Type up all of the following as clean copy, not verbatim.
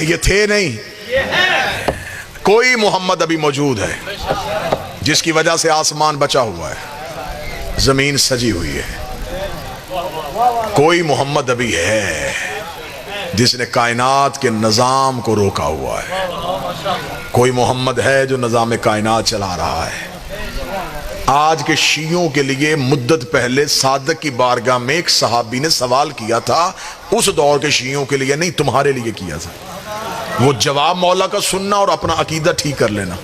یہ تھے نہیں، کوئی محمد ابھی موجود ہے جس کی وجہ سے آسمان بچا ہوا ہے، زمین سجی ہوئی ہے. کوئی محمد ابھی ہے جس نے کائنات کے نظام کو روکا ہوا ہے. کوئی محمد ہے جو نظام کائنات چلا رہا ہے. آج کے شیعوں کے لیے مدت پہلے صادق کی بارگاہ میں ایک صحابی نے سوال کیا تھا، اس دور کے شیعوں کے لیے نہیں، تمہارے لیے کیا تھا. وہ جواب مولا کا سننا اور اپنا عقیدہ ٹھیک کر لینا.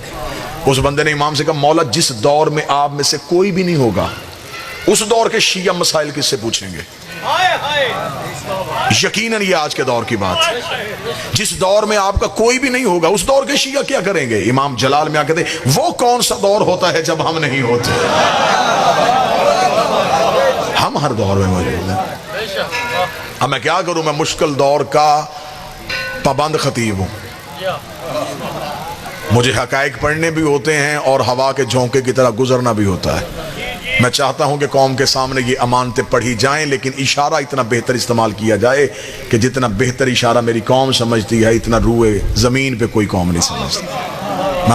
اس بندے نے امام سے کہا، مولا جس دور میں آپ میں سے کوئی بھی نہیں ہوگا، اس دور کے شیعہ مسائل کس سے پوچھیں گے؟ یقیناً یہ آج کے دور کی بات ہے. جس دور میں آپ کا کوئی بھی نہیں ہوگا، اس دور کے شیعہ کیا کریں گے؟ امام جلال میں آ کہتے وہ کون سا دور ہوتا ہے جب ہم نہیں ہوتے؟ ہم ہر دور میں موجود ہیں. اب میں کیا کروں؟ میں مشکل دور کا پابند خطیب ہوں. مجھے حقائق پڑھنے بھی ہوتے ہیں اور ہوا کے جھونکے کی طرح گزرنا بھی ہوتا ہے. میں چاہتا ہوں کہ قوم کے سامنے یہ امانتیں پڑھی جائیں، لیکن اشارہ اتنا بہتر استعمال کیا جائے کہ جتنا بہتر اشارہ میری قوم سمجھتی ہے، اتنا روئے زمین پہ کوئی قوم نہیں سمجھتی.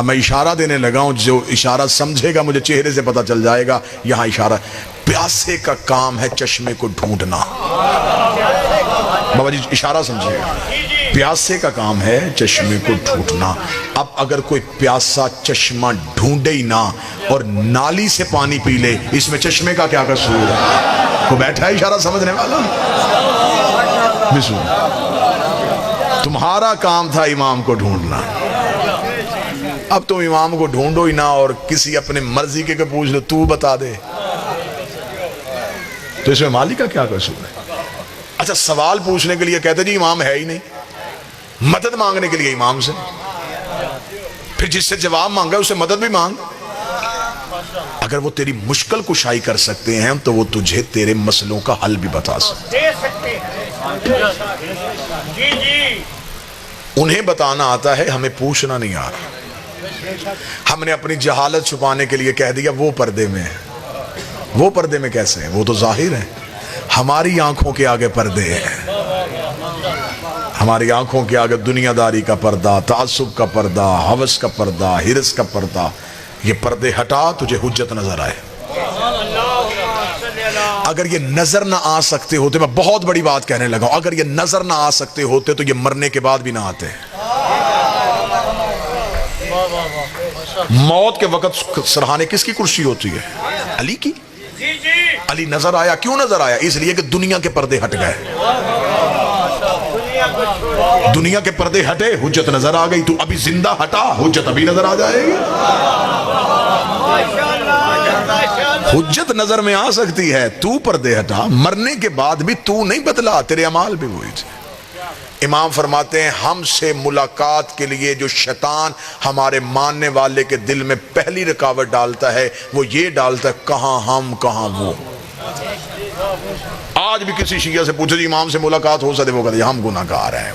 میں اشارہ دینے لگا ہوں، جو اشارہ سمجھے گا مجھے چہرے سے پتہ چل جائے گا یہاں اشارہ. پیاسے کا کام ہے چشمے کو ڈھونڈنا. بابا جی اشارہ سمجھے گا. پیاسے کا کام ہے چشمے کو ڈھونڈنا. اب اگر کوئی پیاسا چشمہ ڈھونڈے ہی نہ اور نالی سے پانی پی لے، اس میں چشمے کا کیا قصور ہے؟ وہ بیٹھا ہے اشارہ سمجھنے والا. تمہارا کام تھا امام کو ڈھونڈنا. اب تم امام کو ڈھونڈو ہی نہ اور کسی اپنے مرضی کے پوچھ لو، تو بتا دے، تو اس میں مالک کا کیا قصور ہے؟ اچھا سوال پوچھنے کے لیے کہتے جی امام ہے ہی نہیں، مدد مانگنے کے لیے امام سے، پھر جس سے جواب مانگا اسے مدد بھی مانگ. اگر وہ تیری مشکل کشائی کر سکتے ہیں تو وہ تجھے تیرے مسئلوں کا حل بھی بتا سکتے ہیں. انہیں بتانا آتا ہے، ہمیں پوچھنا نہیں آ رہا. ہم نے اپنی جہالت چھپانے کے لیے کہہ دیا وہ پردے میں ہے. وہ پردے میں کیسے ہیں؟ وہ تو ظاہر ہے. ہماری آنکھوں کے آگے پردے ہیں. ہماری آنکھوں کے آگے دنیا داری کا پردہ، تعصب کا پردہ، ہوس کا پردہ، ہرس کا پردہ. یہ پردے ہٹا تجھے حجت نظر آئے. اگر یہ نظر نہ آ سکتے ہوتے، میں بہت بڑی بات کہنے لگا ہوں، اگر یہ نظر نہ آ سکتے ہوتے تو یہ مرنے کے بعد بھی نہ آتے. موت کے وقت سرحانے کس کی کرسی ہوتی ہے؟ علی کی. علی نظر آیا. کیوں نظر آیا؟ اس لیے کہ دنیا کے پردے ہٹ گئے. دنیا کے پردے ہٹے، حجت نظر آ گئی. تو ابھی زندہ ہٹا، حجت ابھی نظر آ جائے گی. حجت نظر میں آ سکتی ہے، تو پردے ہٹا. مرنے کے بعد بھی تو نہیں بدلا، تیرے اعمال بھی وہی تھے. امام فرماتے ہیں ہم سے ملاقات کے لیے جو شیطان ہمارے ماننے والے کے دل میں پہلی رکاوٹ ڈالتا ہے وہ یہ ڈالتا ہے، کہاں ہم کہاں وہ. آج بھی کسی شیعہ سے پوچھو جی امام سے ملاقات ہو سکتے، وہ کہتے ہیں ہم گناہگار ہیں.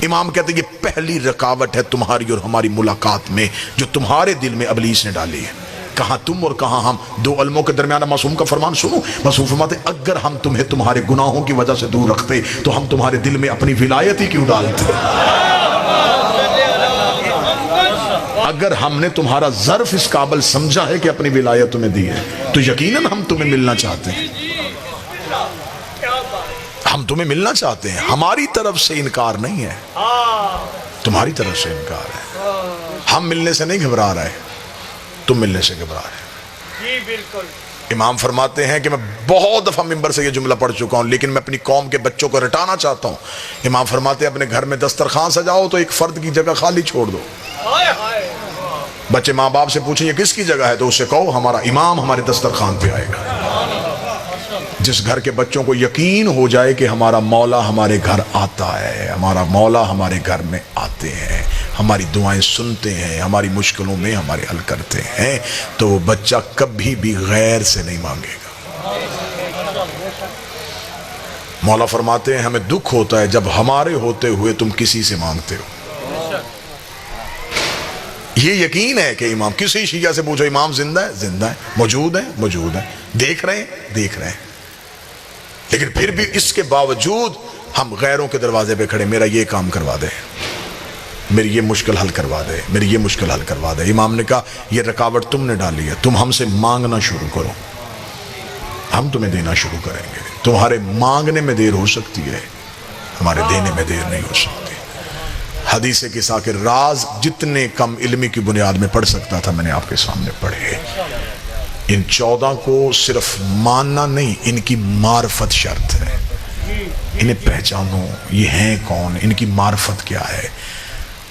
امام کہتے ہیں یہ پہلی رکاوٹ ہے تمہاری اور ہماری ملاقات میں جو تمہارے دل میں ابلیس نے ڈالی ہے. کہاں تم اور کہاں ہم. دو علموں کے درمیان معصوم کا فرمان سنو. معصوم فرماتے اگر ہم تمہیں تمہارے گناہوں کی وجہ سے دور رکھتے تو ہم تمہارے دل میں اپنی ولایت ہی کیوں ڈالتے؟ اگر ہم نے تمہارا ظرف اس قابل سمجھا ہے کہ اپنی ولایت تمہیں دی ہے تو یقیناً ہم تمہیں ملنا چاہتے ہیں. ہم تمہیں ملنا چاہتے ہیں. ہماری طرف سے انکار نہیں ہے، تمہاری طرف سے انکار ہے. ہم ملنے سے نہیں گھبرا رہے، تم ملنے سے گھبرا رہے. جی بالکل. امام فرماتے ہیں کہ میں بہت دفعہ منبر سے یہ جملہ پڑھ چکا ہوں لیکن میں اپنی قوم کے بچوں کو رٹانا چاہتا ہوں. امام فرماتے ہیں اپنے گھر میں دسترخوان سجاؤ تو ایک فرد کی جگہ خالی چھوڑ دو. بچے ماں باپ سے پوچھیں یہ کس کی جگہ ہے تو اسے کہو ہمارا امام ہمارے دسترخوان پہ آئے گا. جس گھر کے بچوں کو یقین ہو جائے کہ ہمارا مولا ہمارے گھر آتا ہے، ہمارا مولا ہمارے گھر میں آتے ہیں، ہماری دعائیں سنتے ہیں، ہماری مشکلوں میں ہمارے حل کرتے ہیں، تو وہ بچہ کبھی بھی غیر سے نہیں مانگے گا. مولا فرماتے ہیں ہمیں دکھ ہوتا ہے جب ہمارے ہوتے ہوئے تم کسی سے مانگتے ہو. یہ یقین ہے کہ امام، کسی شیعہ سے پوچھو امام زندہ ہے؟ زندہ ہے. موجود ہے؟ موجود ہے. دیکھ رہے ہیں؟ دیکھ رہے ہیں. لیکن پھر بھی اس کے باوجود ہم غیروں کے دروازے پہ کھڑے، میرا یہ کام کروا دے. میری یہ مشکل حل کروا دے، میری یہ مشکل حل کروا دے۔ امام نے کہا یہ رکاوٹ تم نے ڈالی ہے، تم ہم سے مانگنا شروع کرو، ہم تمہیں دینا شروع کریں گے۔ تمہارے مانگنے میں دیر ہو سکتی ہے، ہمارے دینے میں دیر نہیں ہو سکتی۔ حدیث قصہ کے راز جتنے کم علمی کی بنیاد میں پڑھ سکتا تھا میں نے آپ کے سامنے پڑھے۔ ان 14 کو صرف ماننا نہیں، ان کی معرفت شرط ہے۔ انہیں پہچانو، یہ ہیں کون، ان کی معرفت کیا ہے۔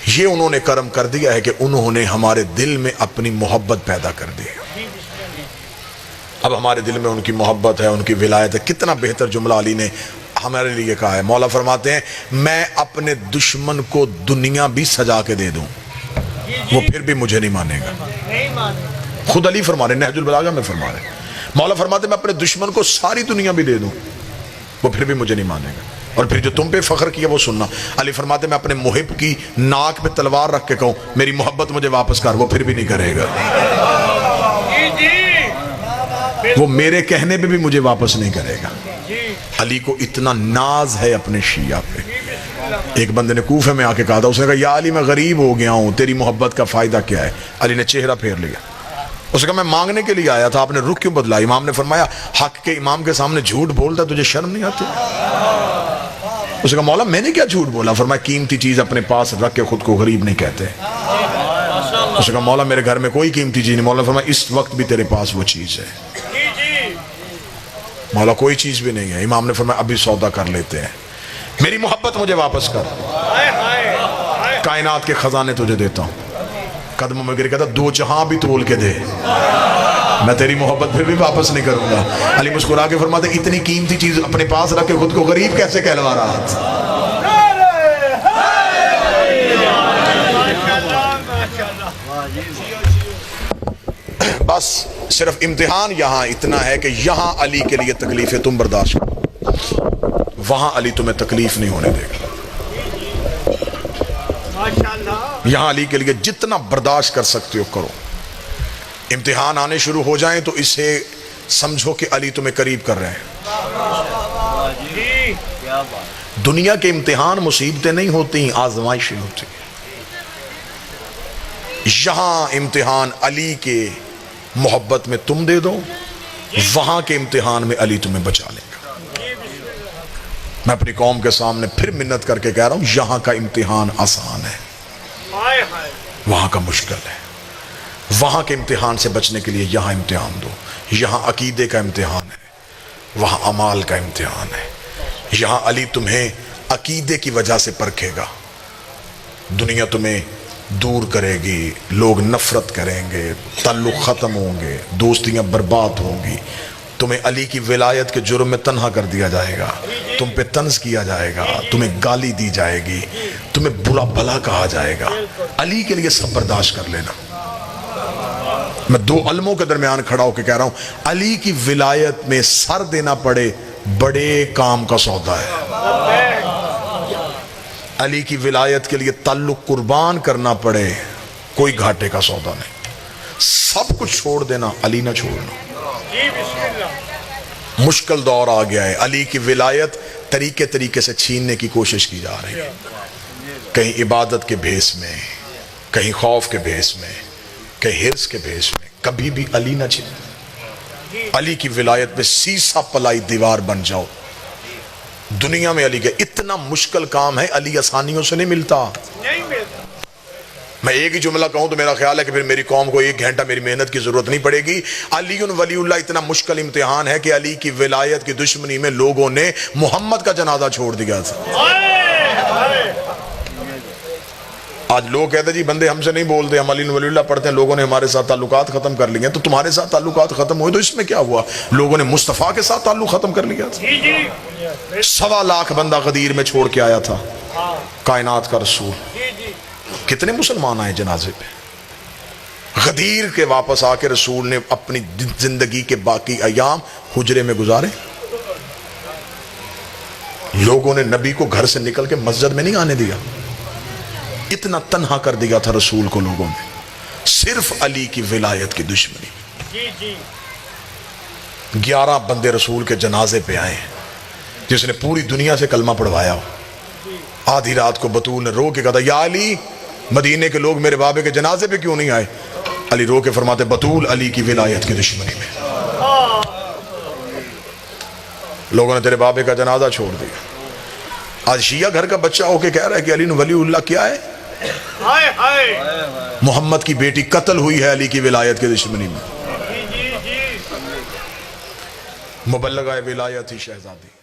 یہ انہوں نے کرم کر دیا ہے کہ انہوں نے ہمارے دل میں اپنی محبت پیدا کر دی۔ اب ہمارے دل میں ان کی محبت ہے، ان کی ولایت ہے۔ کتنا بہتر جملہ علی نے ہمارے لیے کہا ہے۔ مولا فرماتے ہیں میں اپنے دشمن کو دنیا بھی سجا کے دے دوں وہ پھر بھی مجھے نہیں مانے گا۔ خود علی فرما رہے، نہج البلاغہ میں فرما رہے، مولا فرماتے ہیں میں اپنے دشمن کو ساری دنیا بھی دے دوں وہ پھر بھی مجھے نہیں مانے گا۔ اور پھر جو تم پہ فخر کیا وہ سننا۔ علی فرماتے ہیں میں اپنے محب کی ناک پہ تلوار رکھ کے کہوں میری محبت مجھے واپس کر، وہ پھر بھی نہیں کرے گا۔ وہ میرے کہنے پہ بھی مجھے واپس نہیں کرے گا۔ علی کو اتنا ناز ہے اپنے شیعہ پہ۔ ایک بندے نے کوفے میں آ کے کہا تھا، اس نے کہا یا علی میں غریب ہو گیا ہوں، تیری محبت کا فائدہ کیا ہے؟ علی نے چہرہ پھیر لیا، اس نے کہا میں مانگنے کے لیے آیا تھا، آپ نے رخ کیوں بدلا؟ امام نے فرمایا حق کے امام کے سامنے جھوٹ بولتا تجھے شرم نہیں آتی؟ اس نے کہا مولا میں نے کیا جھوٹ بولا؟ فرمایا قیمتی چیز اپنے پاس رکھ کے خود کو غریب نہیں کہتے۔ اس نے کہا مولا میرے گھر میں کوئی قیمتی چیز نہیں۔ مولا فرمایا اس وقت بھی تیرے پاس وہ چیز ہے۔ مولا کوئی چیز بھی نہیں ہے۔ امام نے فرمایا ابھی سودا کر لیتے ہیں، میری محبت مجھے واپس کر، کائنات کے خزانے تجھے دیتا ہوں۔ قدموں میں گر کہتا دو جہاں بھی تول کے دے، میں تیری محبت پھر بھی واپس نہیں کروں گا۔ علی مسکرا کے فرماتے اتنی قیمتی چیز اپنے پاس رکھ کے خود کو غریب کیسے کہلوا رہا تھا؟ بس صرف امتحان یہاں اتنا ہے کہ یہاں علی کے لیے تکلیفیں تم برداشت کرو، وہاں علی تمہیں تکلیف نہیں ہونے دے گا۔ یہاں علی کے لیے جتنا برداشت کر سکتے ہو کرو۔ امتحان آنے شروع ہو جائیں تو اسے سمجھو کہ علی تمہیں قریب کر رہے ہیں۔ دنیا کے امتحان مصیبتیں نہیں ہوتی، آزمائشیں ہوتی۔ یہاں امتحان علی کے محبت میں تم دے دو، وہاں کے امتحان میں علی تمہیں بچا لے گا۔ میں اپنی قوم کے سامنے پھر منت کر کے کہہ رہا ہوں یہاں کا امتحان آسان ہے، وہاں کا مشکل ہے۔ وہاں کے امتحان سے بچنے کے لیے یہاں امتحان دو۔ یہاں عقیدے کا امتحان ہے، وہاں اعمال کا امتحان ہے۔ یہاں علی تمہیں عقیدے کی وجہ سے پرکھے گا، دنیا تمہیں دور کرے گی، لوگ نفرت کریں گے، تعلق ختم ہوں گے، دوستیاں برباد ہوں گی، تمہیں علی کی ولایت کے جرم میں تنہا کر دیا جائے گا، تم پہ طنز کیا جائے گا، تمہیں گالی دی جائے گی، تمہیں برا بھلا کہا جائے گا۔ علی کے لیے سب برداشت کر لینا۔ میں دو علموں کے درمیان کھڑا ہو کے کہہ رہا ہوں علی کی ولایت میں سر دینا پڑے بڑے کام کا سودا ہے، علی کی ولایت کے لیے تعلق قربان کرنا پڑے کوئی گھاٹے کا سودا نہیں۔ سب کچھ چھوڑ دینا، علی نہ چھوڑنا۔ مشکل دور آ گیا ہے، علی کی ولایت طریقے سے چھیننے کی کوشش کی جا رہی ہے، کہیں عبادت کے بھیس میں، کہیں خوف کے بھیس میں، کہیں حرص کے بھیس میں، کبھی بھی علی نہ چھین۔ علی کی ولایت میں سیسا پلائی دیوار بن جاؤ۔ دنیا میں علی کا اتنا مشکل کام ہے، علی آسانیوں سے نہیں ملتا۔ میں ایک ہی جملہ کہوں تو میرا خیال ہے کہ پھر میری قوم کو 1 گھنٹہ میری محنت کی ضرورت نہیں پڑے گی۔ علی ولی اللہ اتنا مشکل امتحان ہے کہ علی کی ولایت کی دشمنی میں لوگوں نے محمد کا جنازہ چھوڑ دیا تھا۔ آج لوگ کہتے ہیں جی بندے ہم سے نہیں بولتے، ہم علی ولی اللہ پڑھتے ہیں، لوگوں نے ہمارے ساتھ تعلقات ختم کر لیے ہیں۔ تو تمہارے ساتھ تعلقات ختم ہوئے تو اس میں کیا ہوا؟ لوگوں نے مصطفیٰ کے ساتھ تعلق ختم کر لیا تھا۔ 1.25 لاکھ بندہ غدیر میں چھوڑ کے آیا تھا کائنات کا رسول، کتنے مسلمان آئے جنازے پہ؟ غدیر کے واپس آ کے رسول نے اپنی زندگی کے باقی ایام حجرے میں گزارے۔ لوگوں نے نبی کو گھر سے نکل کے مسجد میں نہیں آنے دیا، اتنا تنہا کر دیا تھا رسول کو لوگوں نے، صرف علی کی ولایت کی دشمنی۔ 11 بندے رسول کے جنازے پہ آئے جس نے پوری دنیا سے کلمہ پڑھوایا ہو۔ آدھی رات کو بطول نے رو کے کہا تھا یا علی مدینے کے لوگ میرے بابے کے جنازے پہ کیوں نہیں آئے؟ علی رو کے فرماتے بطول علی کی ولایت کی دشمنی میں لوگوں نے تیرے بابے کا جنازہ چھوڑ دیا۔ آج شیعہ گھر کا بچہ ہو کے کہہ رہا ہے کہ علی ولی اللہ کیا ہے؟ محمد کی بیٹی قتل ہوئی ہے علی کی ولایت کی دشمنی میں، مبلغہ ولایت ہی شہزادی۔